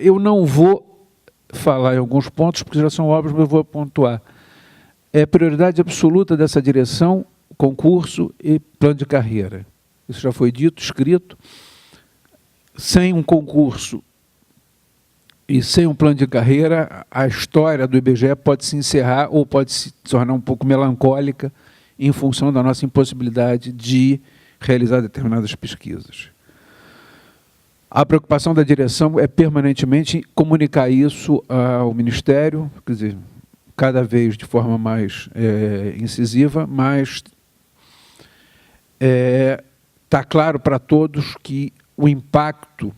eu não vou falar em alguns pontos, porque já são óbvios, mas eu vou pontuar. É prioridade absoluta dessa direção, concurso e plano de carreira. Isso já foi dito, escrito. Sem um concurso e sem um plano de carreira, a história do IBGE pode se encerrar ou pode se tornar um pouco melancólica em função da nossa impossibilidade de realizar determinadas pesquisas. A preocupação da direção é permanentemente comunicar isso ao Ministério, quer dizer, cada vez de forma mais incisiva, mas está claro para todos que o impacto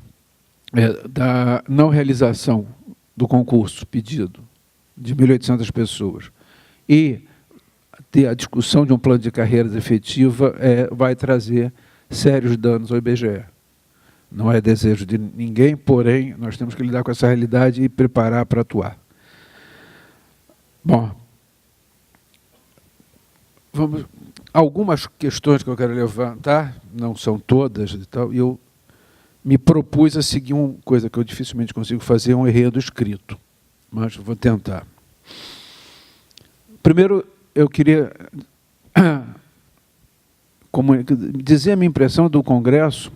da não realização do concurso pedido de 1.800 pessoas e ter a discussão de um plano de carreiras efetiva vai trazer sérios danos ao IBGE. Não é desejo de ninguém, porém, nós temos que lidar com essa realidade e preparar para atuar. Bom, vamos, algumas questões que eu quero levantar, não são todas e tal, e eu me propus a seguir uma coisa que eu dificilmente consigo fazer, um enredo escrito, mas vou tentar. Primeiro, eu queria dizer a minha impressão do Congresso.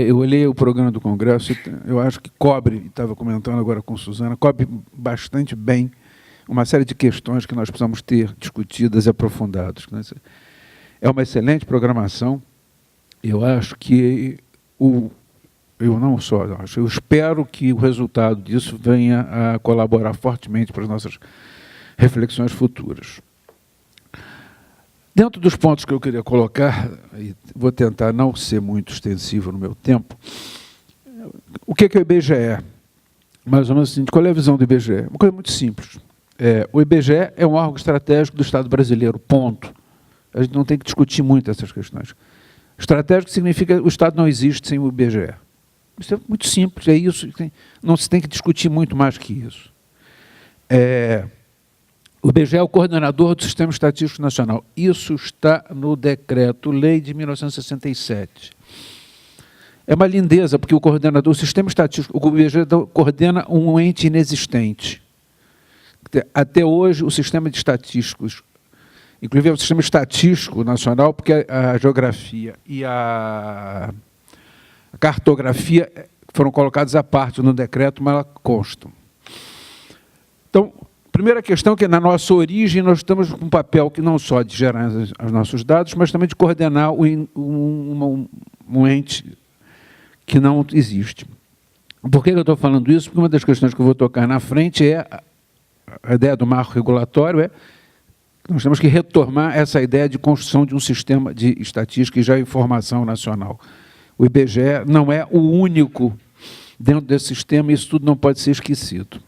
Eu olhei o programa do Congresso, eu acho que cobre, estava comentando agora com Suzana, cobre bastante bem uma série de questões que nós precisamos ter discutidas e aprofundadas. É uma excelente programação. Eu acho que eu não só acho, eu espero que o resultado disso venha a colaborar fortemente para as nossas reflexões futuras. Dentro dos pontos que eu queria colocar, e vou tentar não ser muito extensivo no meu tempo, o que é o IBGE? Mais ou menos assim, qual é a visão do IBGE? Uma coisa muito simples. O IBGE é um órgão estratégico do Estado brasileiro, ponto. A gente não tem que discutir muito essas questões. Estratégico significa que o Estado não existe sem o IBGE. Isso é muito simples, é isso. Não se tem que discutir muito mais que isso. O IBGE é o coordenador do Sistema Estatístico Nacional. Isso está no Decreto-Lei de 1967. É uma lindeza, porque o coordenador, o Sistema Estatístico, o IBGE coordena um ente inexistente. Até hoje, o sistema de estatísticos, inclusive o sistema estatístico nacional, porque a geografia e a cartografia foram colocados à parte no decreto, mas elas constam. Então, primeira questão é que, na nossa origem, nós estamos com um papel que não só de gerar os nossos dados, mas também de coordenar um ente que não existe. Por que eu estou falando isso? Porque uma das questões que eu vou tocar na frente é a ideia do marco regulatório, nós temos que retomar essa ideia de construção de um sistema de estatística e já informação nacional. O IBGE não é o único dentro desse sistema, e isso tudo não pode ser esquecido.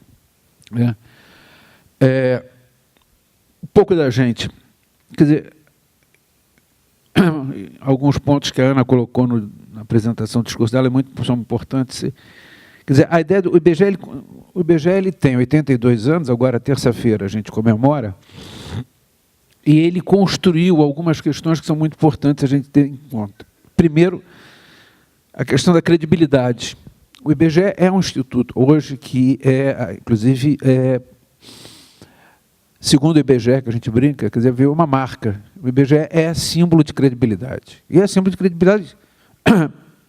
Um pouco da gente, quer dizer, alguns pontos que a Ana colocou na apresentação do discurso dela são importantes. Quer dizer, a ideia do IBGE ele tem 82 anos, agora terça-feira a gente comemora, e ele construiu algumas questões que são muito importantes a gente ter em conta. Primeiro, a questão da credibilidade. O IBGE é um instituto hoje que inclusive, segundo o IBGE, que a gente brinca, quer dizer, veio uma marca. O IBGE é símbolo de credibilidade. E é símbolo de credibilidade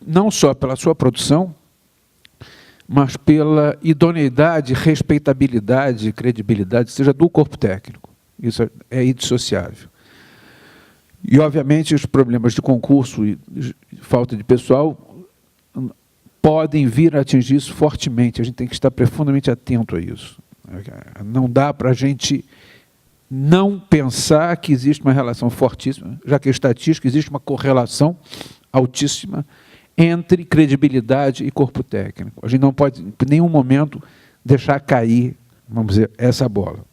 não só pela sua produção, mas pela idoneidade, respeitabilidade e credibilidade, seja do corpo técnico. Isso é indissociável. E, obviamente, os problemas de concurso e falta de pessoal podem vir a atingir isso fortemente. A gente tem que estar profundamente atento a isso. Não dá para a gente não pensar que existe uma relação fortíssima, já que a estatística existe uma correlação altíssima entre credibilidade e corpo técnico. A gente não pode, em nenhum momento, deixar cair, vamos dizer, essa bola.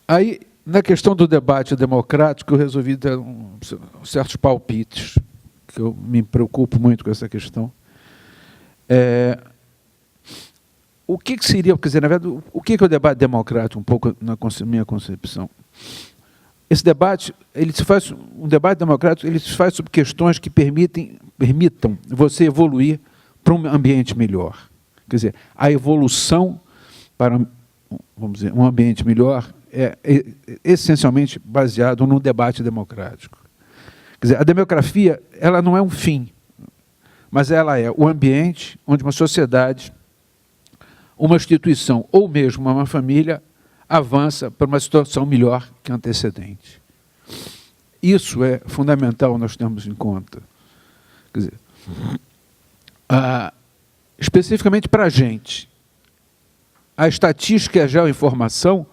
Aí, na questão do debate democrático, eu resolvi dar certos palpites, que eu me preocupo muito com essa questão. O que seria, quer dizer, na verdade, o que é o debate democrático, um pouco na minha concepção? Esse debate, um debate democrático, ele se faz sobre questões que permitam você evoluir para um ambiente melhor. Quer dizer, a evolução para, vamos dizer, um ambiente melhor é essencialmente baseado num debate democrático. Quer dizer, a demografia, ela não é um fim, mas ela é o ambiente onde uma sociedade, uma instituição ou mesmo uma família avança para uma situação melhor que a antecedente. Isso é fundamental nós termos em conta. Quer dizer, especificamente para a gente, a estatística e a geoinformação,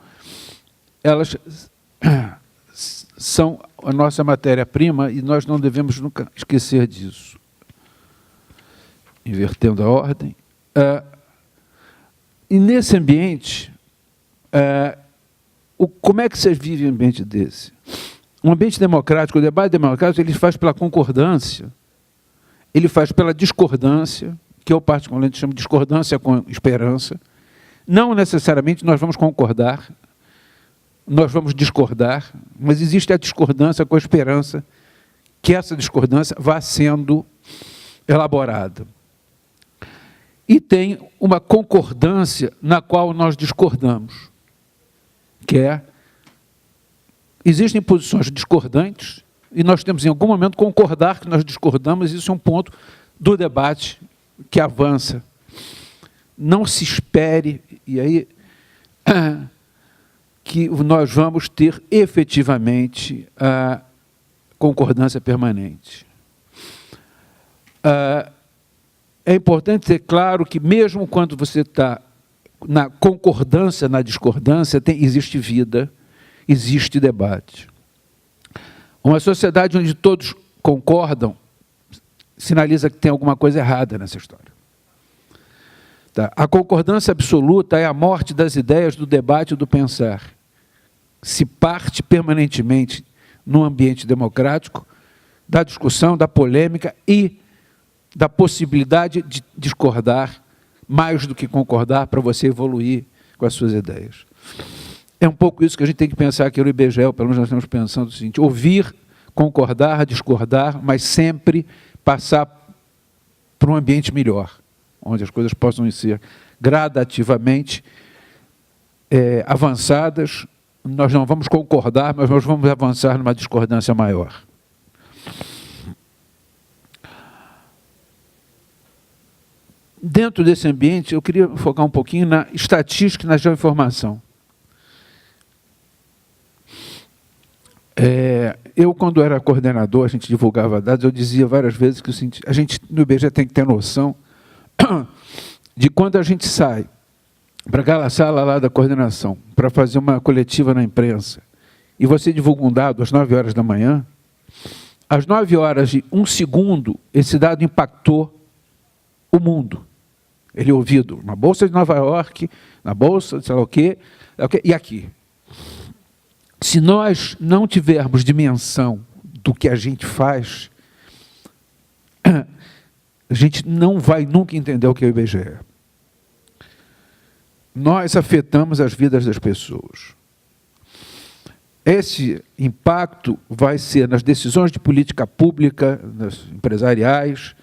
elas são a nossa matéria-prima e nós não devemos nunca esquecer disso. Invertendo a ordem. E nesse ambiente, como é que você vive um ambiente desse? Um ambiente democrático, o debate democrático, ele faz pela concordância, ele faz pela discordância, que eu particularmente chamo de discordância com esperança. Não necessariamente nós vamos concordar, nós vamos discordar, mas existe a discordância com a esperança que essa discordância vá sendo elaborada. E tem uma concordância na qual nós discordamos, que é, existem posições discordantes e nós temos em algum momento concordar que nós discordamos, isso é um ponto do debate que avança. Não se espere, e aí, que nós vamos ter efetivamente a concordância permanente. É importante ter claro que mesmo quando você está na concordância, na discordância, existe vida, existe debate. Uma sociedade onde todos concordam sinaliza que tem alguma coisa errada nessa história. Tá? A concordância absoluta é a morte das ideias, do debate e do pensar. Se parte permanentemente num ambiente democrático da discussão, da polêmica e da possibilidade de discordar mais do que concordar para você evoluir com as suas ideias. É um pouco isso que a gente tem que pensar aqui no IBGE, pelo menos nós estamos pensando o seguinte: ouvir, concordar, discordar, mas sempre passar para um ambiente melhor, onde as coisas possam ser gradativamente avançadas. Nós não vamos concordar, mas nós vamos avançar numa discordância maior. Dentro desse ambiente, eu queria focar um pouquinho na estatística e na geoinformação. Eu, quando era coordenador, a gente divulgava dados, eu dizia várias vezes que a gente, no IBGE, tem que ter noção de quando a gente sai para aquela sala lá da coordenação, para fazer uma coletiva na imprensa, e você divulga um dado às 9 horas da manhã, às 9 horas e 1 segundo, esse dado impactou o mundo. Ele é ouvido na Bolsa de Nova York, na Bolsa de sei lá o quê, e aqui. Se nós não tivermos dimensão do que a gente faz, a gente não vai nunca entender o que é o IBGE. Nós afetamos as vidas das pessoas. Esse impacto vai ser nas decisões de política pública, nas empresariais,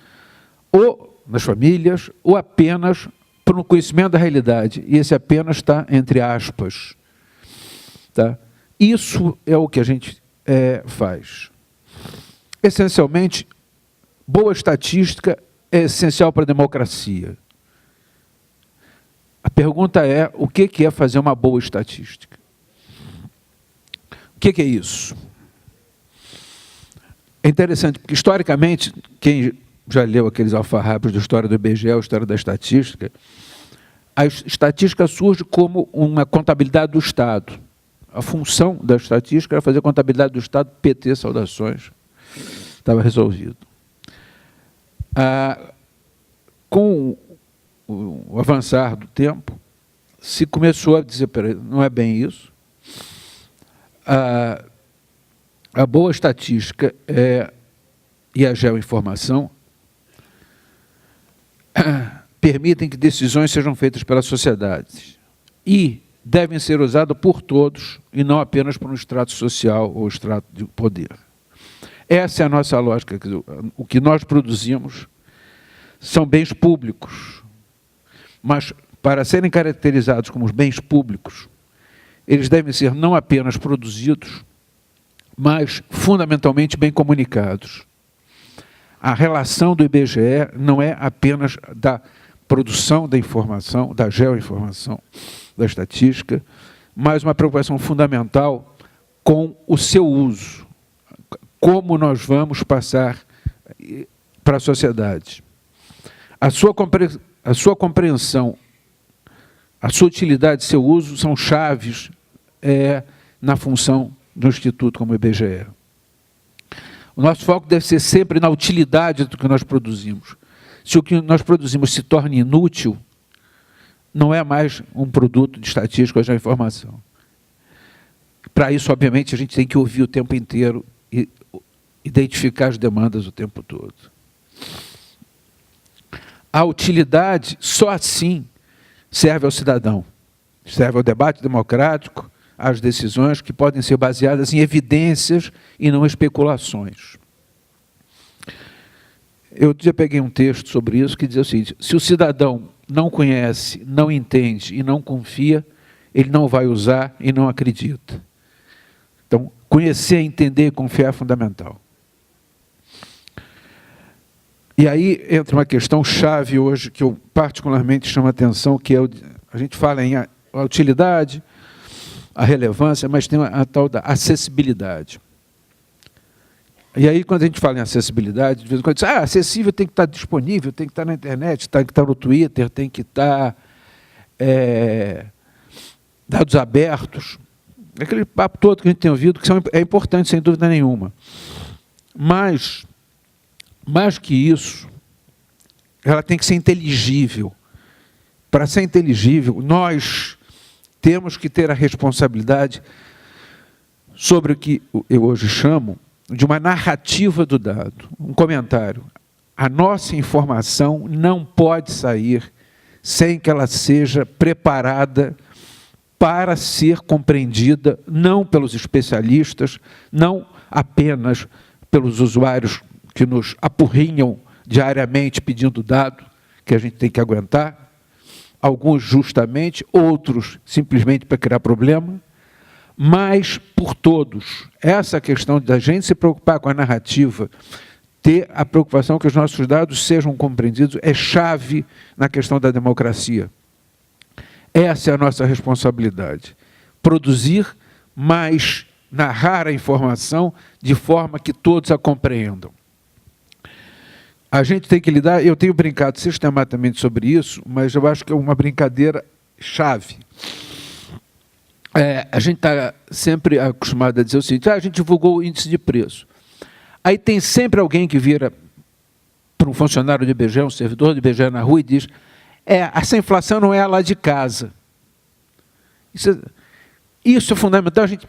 ou nas famílias, ou apenas por um conhecimento da realidade. E esse apenas está entre aspas. Tá? Isso é o que a gente faz. Essencialmente, boa estatística é essencial para a democracia. A pergunta é, o que é fazer uma boa estatística? O que é isso? É interessante, porque historicamente, quem já leu aqueles alfarrábios da história do IBGE, a história da estatística, a estatística surge como uma contabilidade do Estado. A função da estatística era fazer a contabilidade do Estado, PT, saudações, estava resolvido. Com o avançar do tempo, se começou a dizer, peraí, não é bem isso. A boa estatística e a geoinformação permitem que decisões sejam feitas pela sociedade e devem ser usadas por todos e não apenas por um extrato social ou extrato de poder. Essa é a nossa lógica. O que nós produzimos são bens públicos, mas para serem caracterizados como bens públicos, eles devem ser não apenas produzidos, mas fundamentalmente bem comunicados. A relação do IBGE não é apenas da produção da informação, da geoinformação, da estatística, mas uma preocupação fundamental com o seu uso. Como nós vamos passar para a sociedade. A sua compreensão, a sua utilidade e seu uso são chaves na função do Instituto como o IBGE. O nosso foco deve ser sempre na utilidade do que nós produzimos. Se o que nós produzimos se torna inútil, não é mais um produto de estatística ou de informação. Para isso, obviamente, a gente tem que ouvir o tempo inteiro e identificar as demandas o tempo todo. A utilidade, só assim, serve ao cidadão. Serve ao debate democrático, às decisões que podem ser baseadas em evidências e não especulações. Eu já peguei um texto sobre isso que diz o seguinte: se o cidadão não conhece, não entende e não confia, ele não vai usar e não acredita. Então, conhecer, entender e confiar é fundamental. E aí entra uma questão chave hoje, que eu particularmente chamo a atenção, que é a gente fala em a utilidade, a relevância, mas tem a tal da acessibilidade. E aí, quando a gente fala em acessibilidade, de vez em quando diz, acessível tem que estar disponível, tem que estar na internet, tem que estar no Twitter, tem que estar dados abertos. Aquele papo todo que a gente tem ouvido, que é importante, sem dúvida nenhuma. Mas, mais que isso, ela tem que ser inteligível. Para ser inteligível, nós temos que ter a responsabilidade sobre o que eu hoje chamo de uma narrativa do dado. Um comentário. A nossa informação não pode sair sem que ela seja preparada para ser compreendida, não pelos especialistas, não apenas pelos usuários que nos apurrinham diariamente pedindo dado, que a gente tem que aguentar, alguns justamente, outros simplesmente para criar problema, mas por todos. Essa questão da gente se preocupar com a narrativa, ter a preocupação que os nossos dados sejam compreendidos, é chave na questão da democracia. Essa é a nossa responsabilidade. Produzir, mas narrar a informação de forma que todos a compreendam. A gente tem que lidar, eu tenho brincado sistematicamente sobre isso, mas eu acho que é uma brincadeira chave. A gente está sempre acostumado a dizer o seguinte, a gente divulgou o índice de preço. Aí tem sempre alguém que vira para um funcionário do IBGE, um servidor do IBGE na rua e diz, essa inflação não é a lá de casa. Isso é fundamental, a gente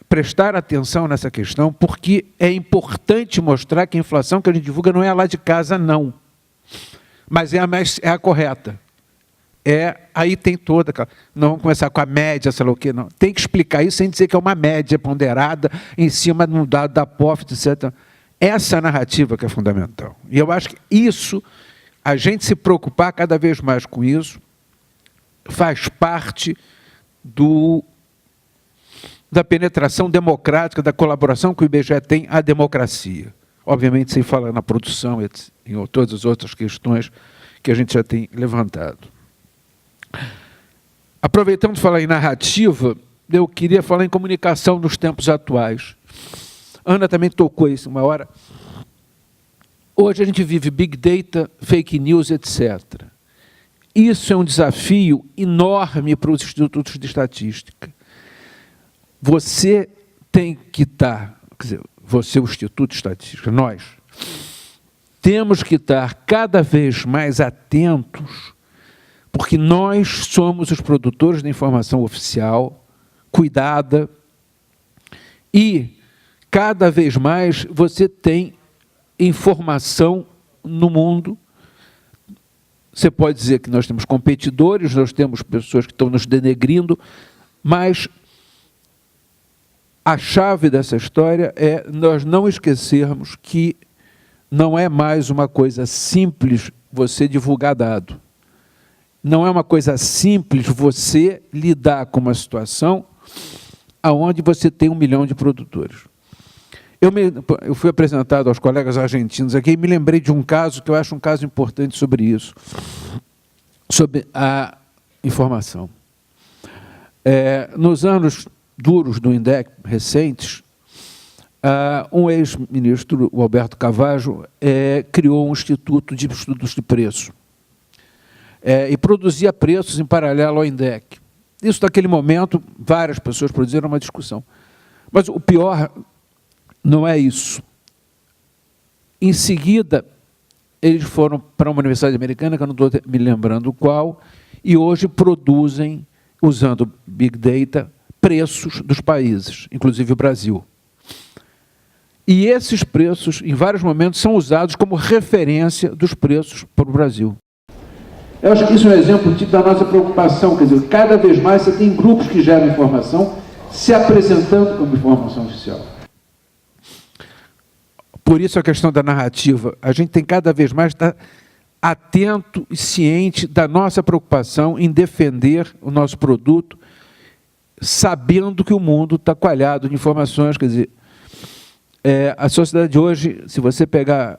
prestar atenção nessa questão, porque é importante mostrar que a inflação que a gente divulga não é a lá de casa, não. Mas é a correta. Aí tem toda aquela... Não vamos começar com a média, sei lá o quê, não. Tem que explicar isso sem dizer que é uma média ponderada em cima de um dado da POF, etc. Essa narrativa que é fundamental. E eu acho que isso, a gente se preocupar cada vez mais com isso, faz parte da penetração democrática, da colaboração que o IBGE tem à democracia. Obviamente, sem falar na produção e em todas as outras questões que a gente já tem levantado. Aproveitando de falar em narrativa, eu queria falar em comunicação nos tempos atuais. Ana também tocou isso uma hora. Hoje a gente vive Big Data, Fake News, etc. Isso é um desafio enorme para os institutos de estatística. Você tem que estar, quer dizer, você, o Instituto de Estatística, nós, temos que estar cada vez mais atentos, porque nós somos os produtores da informação oficial, cuidada, e cada vez mais você tem informação no mundo. Você pode dizer que nós temos competidores, nós temos pessoas que estão nos denegrindo, mas a chave dessa história é nós não esquecermos que não é mais uma coisa simples você divulgar dado. Não é uma coisa simples você lidar com uma situação onde você tem 1 milhão de produtores. Eu fui apresentado aos colegas argentinos aqui e me lembrei de um caso que eu acho um caso importante sobre isso, sobre a informação. Nos anos duros do INDEC, recentes, um ex-ministro, o Alberto Carvalho, criou um instituto de estudos de preço e produzia preços em paralelo ao INDEC. Isso, naquele momento, várias pessoas produziram uma discussão. Mas o pior não é isso. Em seguida, eles foram para uma universidade americana, que eu não estou me lembrando qual, e hoje produzem, usando Big Data, preços dos países, inclusive o Brasil. E esses preços, em vários momentos, são usados como referência dos preços para o Brasil. Eu acho que isso é um exemplo tipo da nossa preocupação, quer dizer, cada vez mais você tem grupos que geram informação se apresentando como informação oficial. Por isso a questão da narrativa, a gente tem cada vez mais estar atento e ciente da nossa preocupação em defender o nosso produto, sabendo que o mundo está coalhado de informações, quer dizer, a sociedade de hoje, se você pegar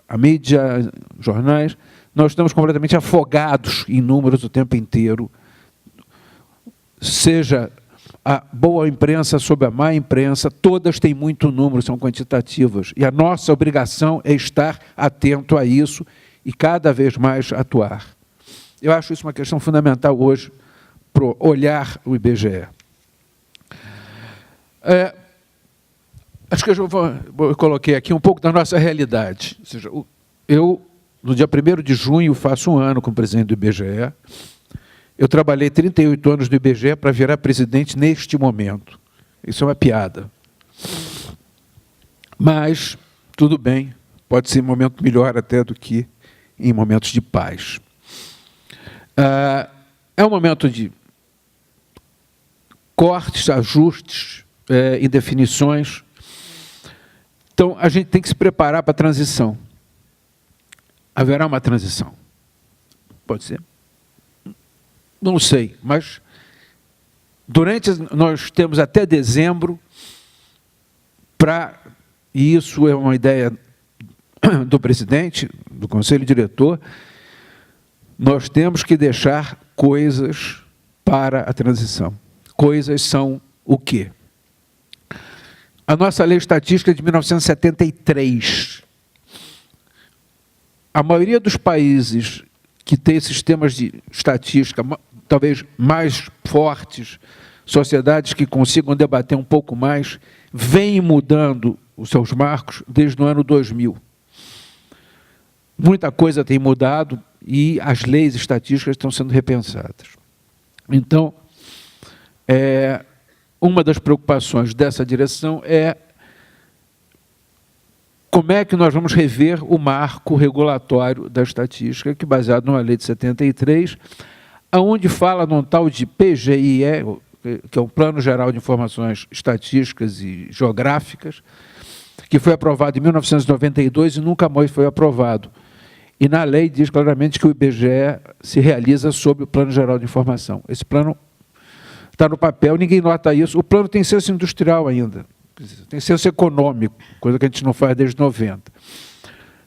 a mídia, jornais, nós estamos completamente afogados em números o tempo inteiro, seja a boa imprensa sobre a má imprensa, todas têm muito número, são quantitativas, e a nossa obrigação é estar atento a isso e cada vez mais atuar. Eu acho isso uma questão fundamental hoje para olhar o IBGE. Acho que eu coloquei aqui um pouco da nossa realidade. Ou seja, eu, no dia 1º de junho, faço 1 ano como presidente do IBGE. Eu trabalhei 38 anos no IBGE para virar presidente neste momento. Isso é uma piada. Mas, tudo bem, pode ser um momento melhor até do que em momentos de paz. É um momento de cortes, ajustes, indefinições. Então, a gente tem que se preparar para a transição. Haverá uma transição. Pode ser? Não sei, mas nós temos até dezembro e isso é uma ideia do presidente, do conselho diretor, nós temos que deixar coisas para a transição. Coisas são o quê? A nossa lei estatística é de 1973. A maioria dos países que tem sistemas de estatística talvez mais fortes, sociedades que consigam debater um pouco mais, vêm mudando os seus marcos desde o ano 2000. Muita coisa tem mudado e as leis estatísticas estão sendo repensadas. Então, uma das preocupações dessa direção é como é que nós vamos rever o marco regulatório da estatística, que é baseado numa lei de 73, onde fala num tal de PGIE, que é o Plano Geral de Informações Estatísticas e Geográficas, que foi aprovado em 1992 e nunca mais foi aprovado. E na lei diz claramente que o IBGE se realiza sob o Plano Geral de Informação. Esse plano está no papel, ninguém nota isso. O plano tem senso industrial ainda, tem senso econômico, coisa que a gente não faz desde 90.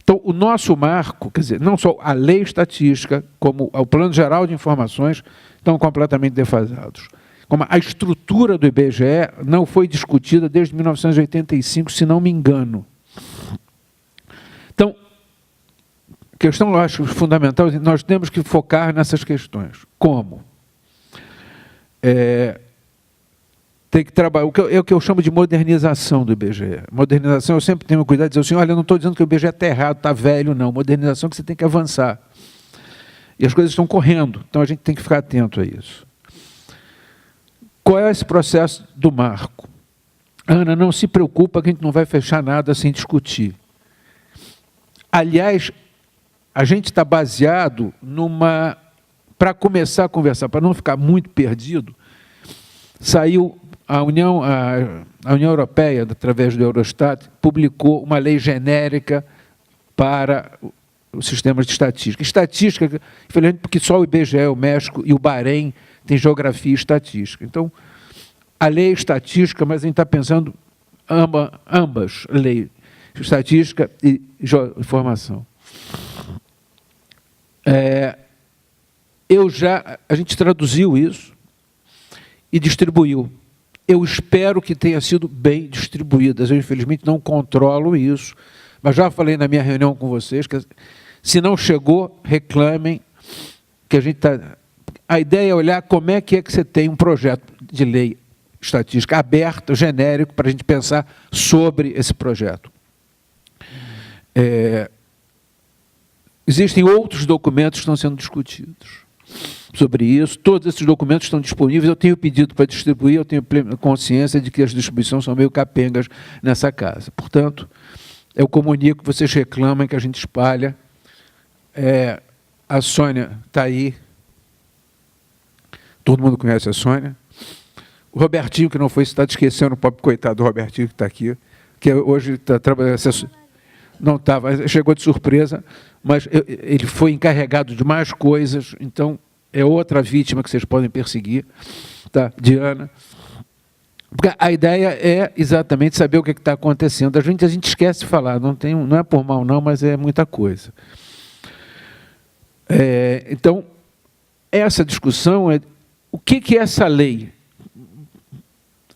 Então, o nosso marco, quer dizer, não só a lei estatística, como o Plano Geral de Informações, estão completamente defasados. Como a estrutura do IBGE não foi discutida desde 1985, se não me engano. Então, a questão, eu acho, fundamental, nós temos que focar nessas questões. Como? Tem que trabalhar, é o que eu chamo de modernização do IBGE. Modernização, eu sempre tenho cuidado de dizer assim, olha, eu não estou dizendo que o IBGE está errado, está velho, não. Modernização é que você tem que avançar. E as coisas estão correndo, então a gente tem que ficar atento a isso. Qual é esse processo do marco? Ana, não se preocupa que a gente não vai fechar nada sem discutir. Aliás, a gente está baseado para começar a conversar, para não ficar muito perdido, saiu a União Europeia, através do Eurostat, publicou uma lei genérica para os sistemas de estatística. Estatística, infelizmente, porque só o IBGE, o México e o Bahrein têm geografia e estatística. Então, a lei é estatística, mas a gente está pensando ambas, lei, estatística e informação. A gente traduziu isso e distribuiu. Eu espero que tenha sido bem distribuídas. Eu, infelizmente, não controlo isso, mas já falei na minha reunião com vocês que, se não chegou, reclamem, que a gente está... A ideia é olhar como é que você tem um projeto de lei estatística aberto, genérico, para a gente pensar sobre esse projeto. Existem outros documentos que estão sendo discutidos sobre isso. Todos esses documentos estão disponíveis. Eu tenho pedido para distribuir, eu tenho plena consciência de que as distribuições são meio capengas nessa casa. Portanto, eu comunico, vocês reclamam que a gente espalha. A Sônia está aí. Todo mundo conhece a Sônia. O Robertinho, que não foi citado, esquecendo o pobre coitado do Robertinho que está aqui, que hoje está trabalhando... Não estava, chegou de surpresa, mas ele foi encarregado de mais coisas, então é outra vítima que vocês podem perseguir, tá? Diana. Porque a ideia é exatamente saber o que está acontecendo. A gente esquece de falar, não é por mal não, mas é muita coisa. Então, essa discussão é o que é essa lei?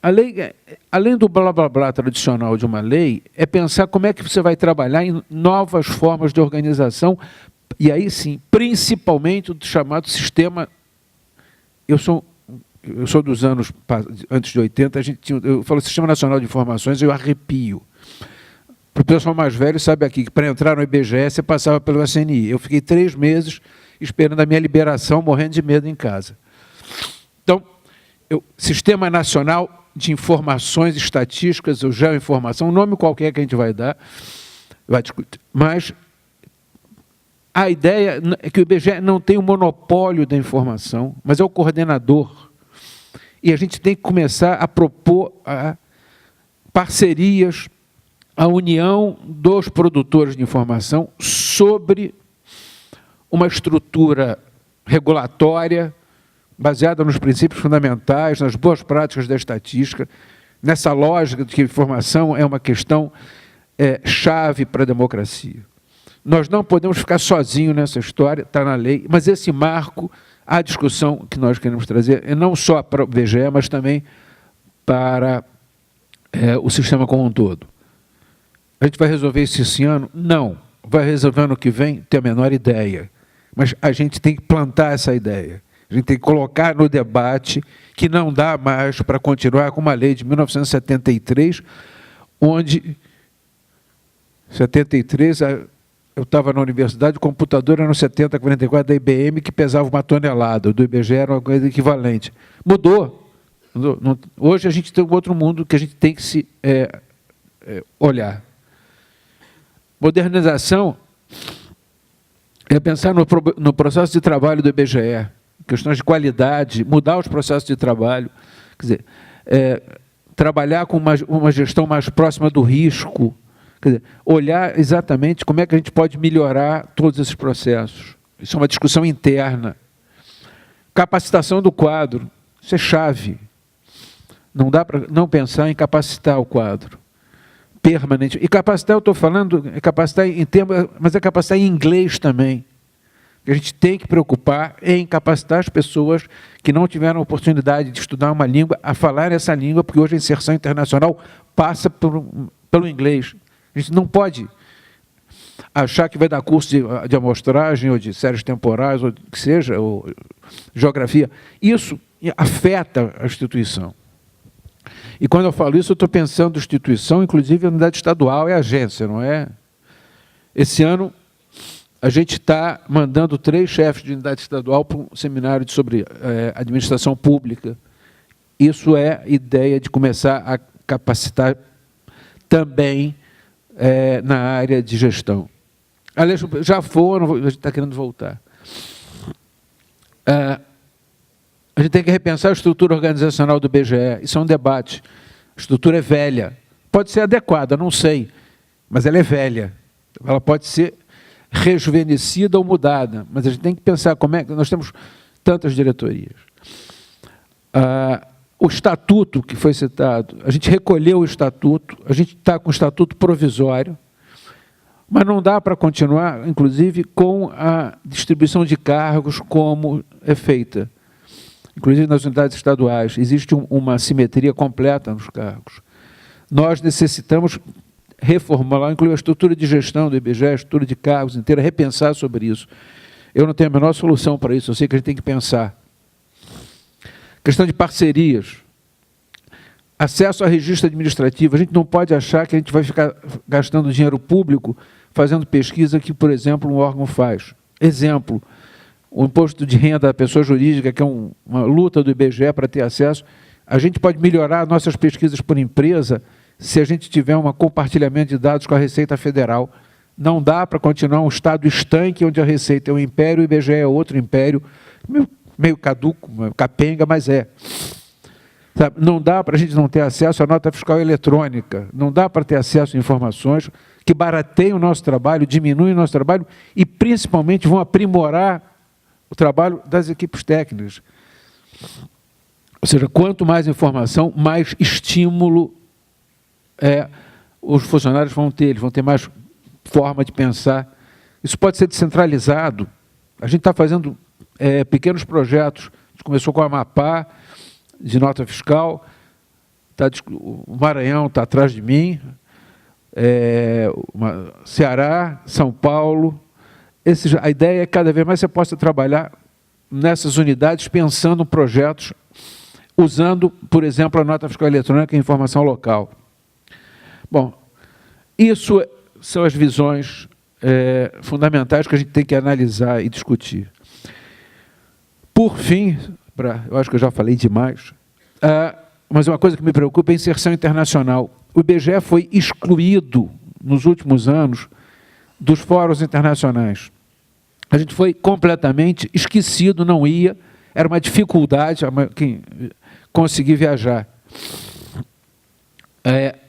A lei, além do blá blá blá tradicional de uma lei, é pensar como é que você vai trabalhar em novas formas de organização, e aí sim, principalmente do chamado sistema. Eu sou dos anos antes de 80, eu falo Sistema Nacional de Informações, eu arrepio. Para o pessoal mais velho, sabe aqui, que para entrar no IBGE você passava pelo SNI. Eu fiquei 3 meses esperando a minha liberação, morrendo de medo em casa. Então, Sistema Nacional de Informações Estatísticas, ou Geoinformação, um nome qualquer que a gente vai dar, vai discutir. Mas a ideia é que o IBGE não tem o monopólio da informação, mas é o coordenador. E a gente tem que começar a propor parcerias, a união dos produtores de informação sobre uma estrutura regulatória baseada nos princípios fundamentais, nas boas práticas da estatística, nessa lógica de que a informação é uma questão chave para a democracia. Nós não podemos ficar sozinhos nessa história, está na lei, mas esse marco, a discussão que nós queremos trazer, é não só para o IBGE, mas também para o sistema como um todo. A gente vai resolver isso esse ano? Não. Vai resolver ano que vem? Tenho a menor ideia. Mas a gente tem que plantar essa ideia. A gente tem que colocar no debate que não dá mais para continuar com uma lei de 1973, onde, 73, eu estava na universidade, o computador era no 7044 da IBM, que pesava 1 tonelada, do IBGE era uma coisa equivalente. Mudou. Hoje a gente tem um outro mundo que a gente tem que se olhar. Modernização é pensar no processo de trabalho do IBGE, questões de qualidade, mudar os processos de trabalho, quer dizer, trabalhar com uma gestão mais próxima do risco, quer dizer, olhar exatamente como é que a gente pode melhorar todos esses processos. Isso é uma discussão interna. Capacitação do quadro, isso é chave. Não dá para não pensar em capacitar o quadro permanente. E capacitar, eu estou falando, é capacitar em termos, mas é capacitar em inglês também. A gente tem que preocupar em capacitar as pessoas que não tiveram oportunidade de estudar uma língua a falar essa língua, porque hoje a inserção internacional passa pelo inglês. A gente não pode achar que vai dar curso de amostragem, ou de séries temporais, ou que seja, ou geografia. Isso afeta a instituição. E quando eu falo isso, eu estou pensando em instituição, inclusive a unidade estadual e agência, não é? Esse ano, a gente está mandando 3 chefes de unidade estadual para um seminário sobre administração pública. Isso é ideia de começar a capacitar também na área de gestão. Aliás, já foram, a gente está querendo voltar. A gente tem que repensar a estrutura organizacional do IBGE. Isso é um debate. A estrutura é velha. Pode ser adequada, não sei, mas ela é velha. Ela pode ser rejuvenescida ou mudada, mas a gente tem que pensar como é que nós temos tantas diretorias. O estatuto que foi citado, a gente recolheu o estatuto, a gente está com o estatuto provisório, mas não dá para continuar, inclusive, com a distribuição de cargos como é feita. Inclusive nas unidades estaduais, existe uma simetria completa nos cargos. Nós necessitamos reformular, incluir a estrutura de gestão do IBGE, a estrutura de cargos inteira, repensar sobre isso. Eu não tenho a menor solução para isso, eu sei que a gente tem que pensar. Questão de parcerias. Acesso a registro administrativo. A gente não pode achar que a gente vai ficar gastando dinheiro público fazendo pesquisa que, por exemplo, um órgão faz. Exemplo, o imposto de renda da pessoa jurídica, que é uma luta do IBGE para ter acesso. A gente pode melhorar nossas pesquisas por empresa se a gente tiver um compartilhamento de dados com a Receita Federal. Não dá para continuar um estado estanque onde a Receita é um império, o IBGE é outro império, meio caduco, capenga, mas é. Sabe? Não dá para a gente não ter acesso à nota fiscal eletrônica, não dá para ter acesso a informações que barateiam o nosso trabalho, diminuem o nosso trabalho e, principalmente, vão aprimorar o trabalho das equipes técnicas. Ou seja, quanto mais informação, mais estímulo os funcionários vão ter, eles vão ter mais forma de pensar. Isso pode ser descentralizado. A gente está fazendo pequenos projetos. A gente começou com a Amapá, de nota fiscal, o Maranhão está atrás de mim, Ceará, São Paulo. A ideia é que cada vez mais você possa trabalhar nessas unidades pensando em projetos, usando, por exemplo, a nota fiscal eletrônica e a informação local. Bom, isso são as visões fundamentais que a gente tem que analisar e discutir. Por fim, eu acho que eu já falei demais, mas uma coisa que me preocupa é a inserção internacional. O IBGE foi excluído, nos últimos anos, dos fóruns internacionais. A gente foi completamente esquecido, não ia, era uma dificuldade quem conseguir viajar.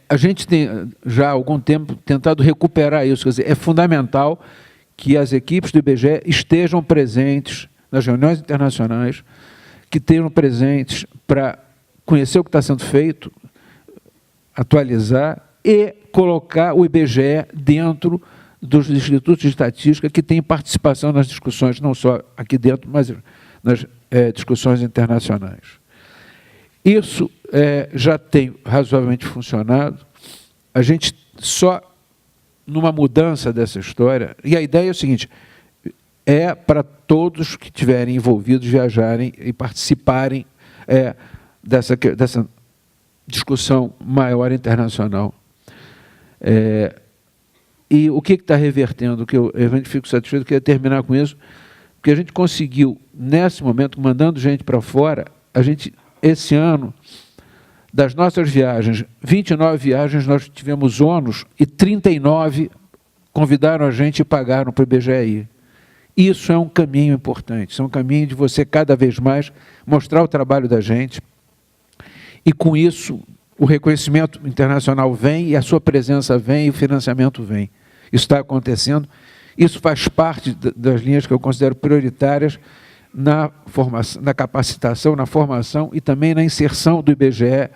A gente tem, já há algum tempo, tentado recuperar isso. Quer dizer, é fundamental que as equipes do IBGE estejam presentes nas reuniões internacionais, que estejam presentes para conhecer o que está sendo feito, atualizar e colocar o IBGE dentro dos institutos de estatística que têm participação nas discussões, não só aqui dentro, mas nas discussões internacionais. Isso já tem razoavelmente funcionado. A gente só, numa mudança dessa história, e a ideia é o seguinte, para todos que estiverem envolvidos viajarem e participarem dessa discussão maior internacional. E o que está revertendo, que eu realmente fico satisfeito, queria terminar com isso, porque a gente conseguiu, nesse momento, mandando gente para fora, a gente, esse ano, das nossas viagens, 29 viagens nós tivemos ônus e 39 convidaram a gente e pagaram para o IBGE. Isso é um caminho importante, isso é um caminho de você cada vez mais mostrar o trabalho da gente e, com isso, o reconhecimento internacional vem e a sua presença vem e o financiamento vem. Isso está acontecendo, isso faz parte das linhas que eu considero prioritárias na formação, na capacitação, na formação e também na inserção do IBGE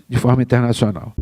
de forma internacional.